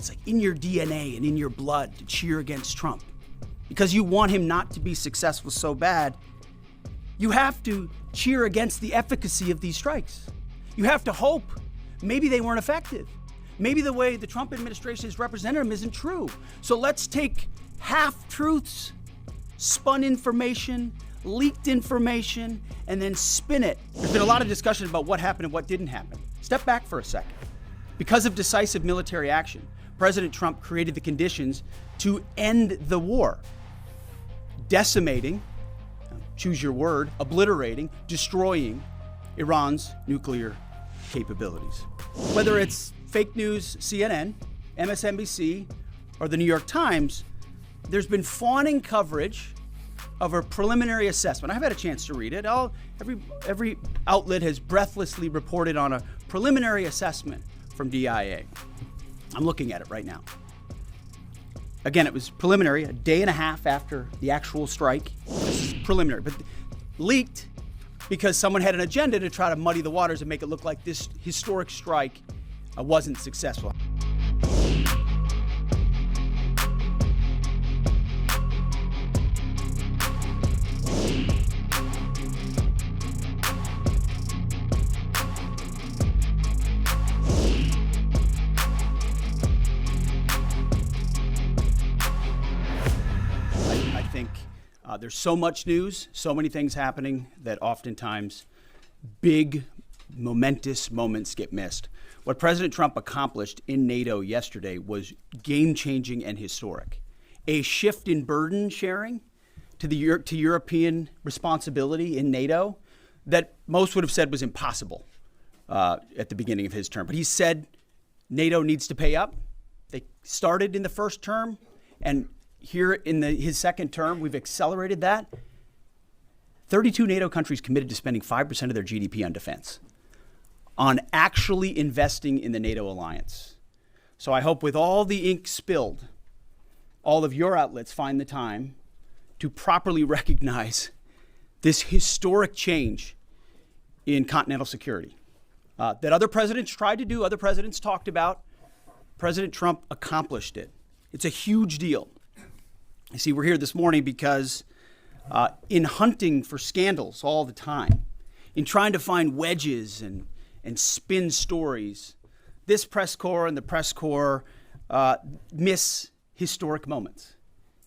It's like in your DNA and in your blood to cheer against Trump because you want him not to be successful so bad. You have to cheer against the efficacy of these strikes. You have to hope maybe they weren't effective. Maybe the way the Trump administration has represented them isn't true. So let's take half-truths, spun information, leaked information, and then spin it. There's been a lot of discussion about what happened and what didn't happen. Step back for a second. Because of decisive military action, President Trump created the conditions to end the war, decimating, choose your word, obliterating, destroying Iran's nuclear capabilities. Whether it's fake news, CNN, MSNBC, or the New York Times, there's been fawning coverage of a preliminary assessment. I've had a chance to read it. Every outlet has breathlessly reported on a preliminary assessment from DIA. I'm looking at it right now. Again, it was preliminary, a day and a half after the actual strike. This is preliminary, but leaked because someone had an agenda to try to muddy the waters and make it look like this historic strike wasn't successful. There's so much news, so many things happening that oftentimes big, momentous moments get missed. What President Trump accomplished in NATO yesterday was game-changing and historic. A shift in burden sharing to European responsibility in NATO that most would have said was impossible at the beginning of his term. But he said NATO needs to pay up. They started in the first term, and here in his second term, we've accelerated that. 32 NATO countries committed to spending 5% of their GDP on defense, on actually investing in the NATO alliance. So I hope with all the ink spilled, all of your outlets find the time to properly recognize this historic change in continental security that other presidents tried to do, other presidents talked about. President Trump accomplished it. It's a huge deal. You see, we're here this morning because in hunting for scandals all the time, in trying to find wedges and spin stories, this press corps and the press corps miss historic moments.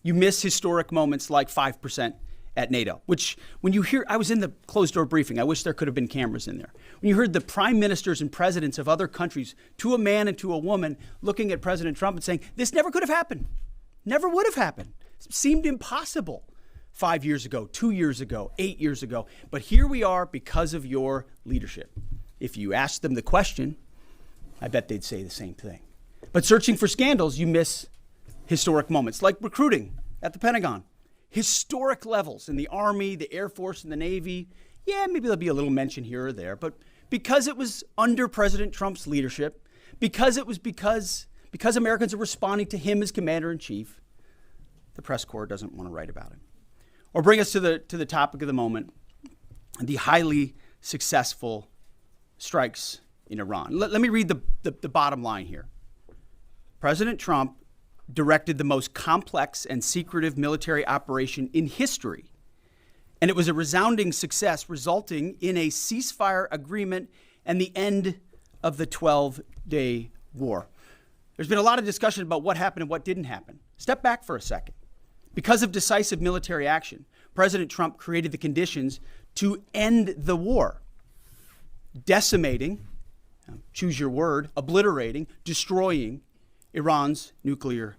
You miss historic moments like 5% at NATO, which when you hear, I was in the closed door briefing, I wish there could have been cameras in there. When you heard the prime ministers and presidents of other countries, to a man and to a woman, looking at President Trump and saying, this never could have happened, never would have happened. It seemed impossible 5 years ago, 2 years ago, 8 years ago. But here we are because of your leadership. If you ask them the question, I bet they'd say the same thing. But searching for scandals, you miss historic moments, like recruiting at the Pentagon. Historic levels in the Army, the Air Force, and the Navy. Yeah, maybe there'll be a little mention here or there. But because it was under President Trump's leadership, because Americans are responding to him as commander-in-chief, the press corps doesn't want to write about it. Or bring us to the topic of the moment, the highly successful strikes in Iran. Let me read the bottom line here. President Trump directed the most complex and secretive military operation in history, and it was a resounding success, resulting in a ceasefire agreement and the end of the 12-day war. There's been a lot of discussion about what happened and what didn't happen. Step back for a second. Because of decisive military action, President Trump created the conditions to end the war, decimating, choose your word, obliterating, destroying Iran's nuclear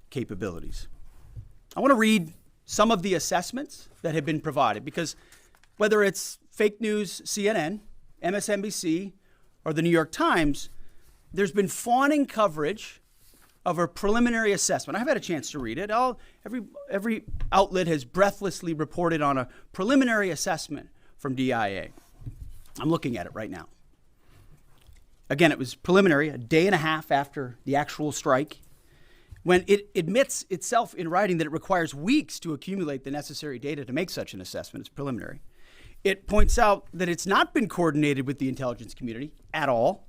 capabilities. I want to read some of the assessments that have been provided because whether it's fake news, CNN, MSNBC, or the New York Times, there's been fawning coverage of a preliminary assessment. I've had a chance to read it. Every outlet has breathlessly reported on a preliminary assessment from DIA. I'm looking at it right now. Again, it was preliminary, a day and a half after the actual strike, when it admits itself in writing that it requires weeks to accumulate the necessary data to make such an assessment. It's preliminary. It points out that it's not been coordinated with the intelligence community at all.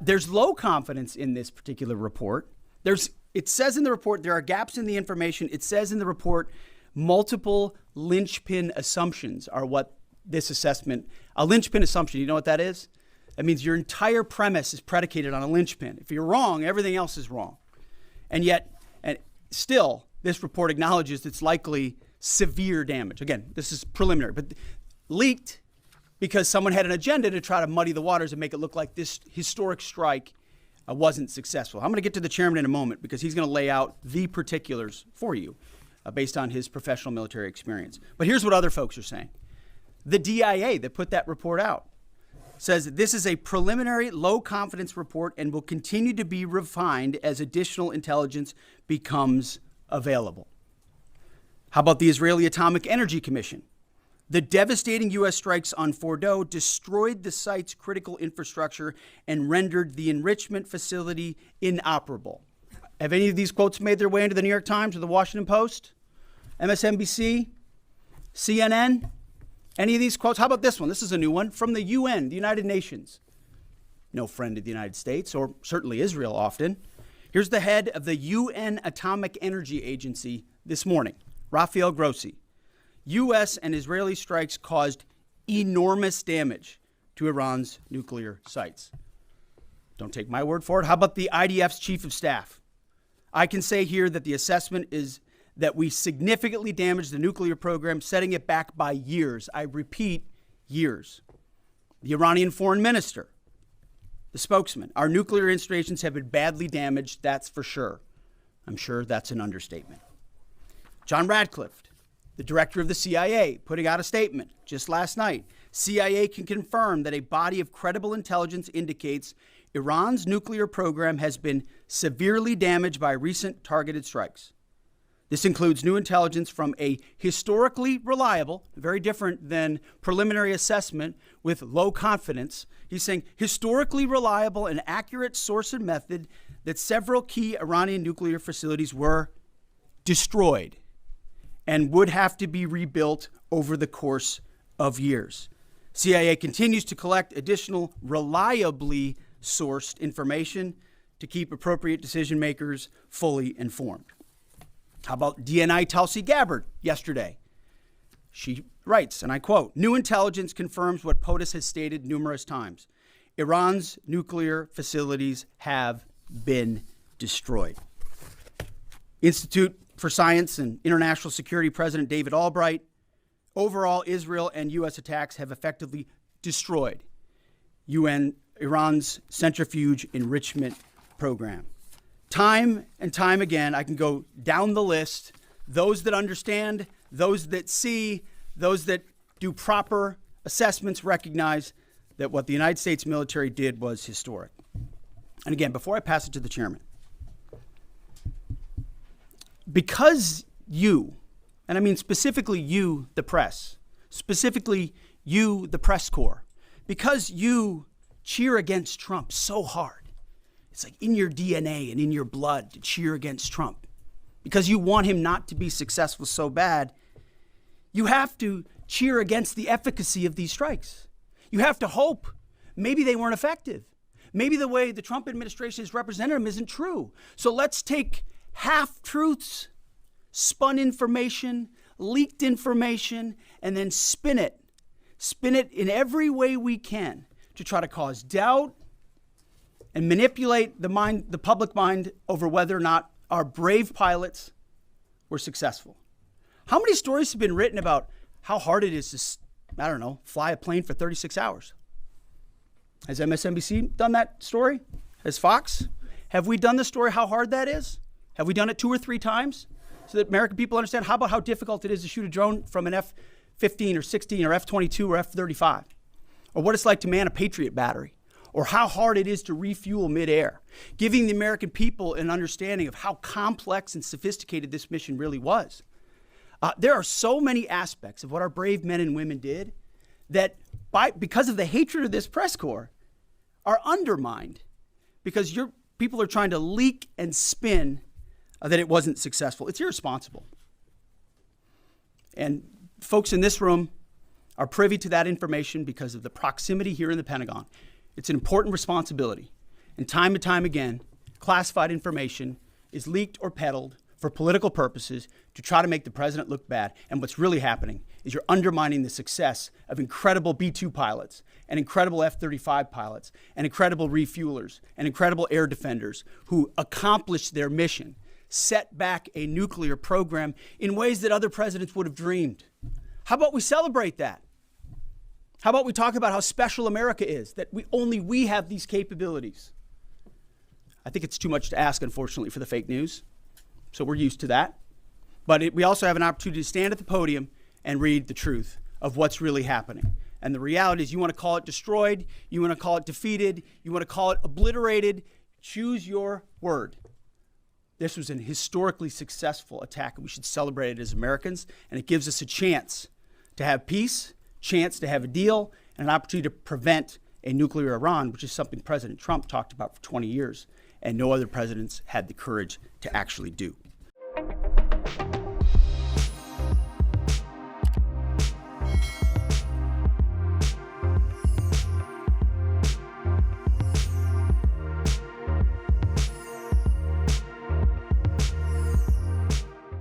There's low confidence in this particular report It says in the report, there are gaps in the information. It says in the report, multiple linchpin assumptions are what this assessment, a linchpin assumption, you know what that is? That means your entire premise is predicated on a linchpin. If you're wrong, everything else is wrong. And still, this report acknowledges it's likely severe damage. Again, this is preliminary, but leaked because someone had an agenda to try to muddy the waters and make it look like this historic strike wasn't successful. I'm going to get to the chairman in a moment because he's going to lay out the particulars for you based on his professional military experience. But here's what other folks are saying. The DIA that put that report out says this is a preliminary low confidence report and will continue to be refined as additional intelligence becomes available. How about the Israeli Atomic Energy Commission? The devastating U.S. strikes on Fordow destroyed the site's critical infrastructure and rendered the enrichment facility inoperable. Have any of these quotes made their way into the New York Times or the Washington Post, MSNBC, CNN? Any of these quotes? How about this one? This is a new one from the UN, the United Nations. No friend of the United States, or certainly Israel often. Here's the head of the UN Atomic Energy Agency this morning, Rafael Grossi. U.S. and Israeli strikes caused enormous damage to Iran's nuclear sites. Don't take my word for it. How about the IDF's chief of staff? I can say here that the assessment is that we significantly damaged the nuclear program, setting it back by years. I repeat, years. The Iranian foreign minister, the spokesman, our nuclear installations have been badly damaged, that's for sure. I'm sure that's an understatement. John Radcliffe, the director of the CIA, putting out a statement just last night. CIA can confirm that a body of credible intelligence indicates Iran's nuclear program has been severely damaged by recent targeted strikes. This includes new intelligence from a historically reliable, very different than preliminary assessment with low confidence. He's saying historically reliable and accurate source and method that several key Iranian nuclear facilities were destroyed and would have to be rebuilt over the course of years. CIA continues to collect additional reliably sourced information to keep appropriate decision makers fully informed. How about DNI Tulsi Gabbard yesterday? She writes, and I quote, "New intelligence confirms what POTUS has stated numerous times. Iran's nuclear facilities have been destroyed." Institute for Science and International Security President David Albright, overall, Israel and U.S. attacks have effectively destroyed Iran's centrifuge enrichment program. Time and time again, I can go down the list. Those that understand, those that see, those that do proper assessments recognize that what the United States military did was historic. And again, before I pass it to the chairman, because you, and I mean specifically you, the press, specifically you, the press corps, because you cheer against Trump so hard, it's like in your DNA and in your blood to cheer against Trump, because you want him not to be successful so bad, you have to cheer against the efficacy of these strikes. You have to hope maybe they weren't effective. Maybe the way the Trump administration has represented them isn't true. So let's take half-truths, spun information, leaked information, and then spin it in every way we can to try to cause doubt and manipulate the public mind over whether or not our brave pilots were successful. How many stories have been written about how hard it is to, fly a plane for 36 hours? Has MSNBC done that story? Has Fox? Have we done the story how hard that is? Have we done it 2 or 3 times so that American people understand? How about how difficult it is to shoot a drone from an F-15 or 16 or F-22 or F-35? Or what it's like to man a Patriot battery? Or how hard it is to refuel midair? Giving the American people an understanding of how complex and sophisticated this mission really was. There are so many aspects of what our brave men and women did that because of the hatred of this press corps are undermined because your people are trying to leak and spin that it wasn't successful. It's irresponsible. And folks in this room are privy to that information because of the proximity here in the Pentagon. It's an important responsibility. And time and time again, classified information is leaked or peddled for political purposes to try to make the president look bad. And what's really happening is you're undermining the success of incredible B-2 pilots and incredible F-35 pilots and incredible refuelers and incredible air defenders who accomplished their mission, set back a nuclear program in ways that other presidents would have dreamed. How about we celebrate that? How about we talk about how special America is, that only we have these capabilities? I think it's too much to ask, unfortunately, for the fake news. So we're used to that. But we also have an opportunity to stand at the podium and read the truth of what's really happening. And the reality is, you want to call it destroyed, you want to call it defeated, you want to call it obliterated, choose your word. This was an historically successful attack, and we should celebrate it as Americans. And it gives us a chance to have peace, chance to have a deal, and an opportunity to prevent a nuclear Iran, which is something President Trump talked about for 20 years, and no other presidents had the courage to actually do.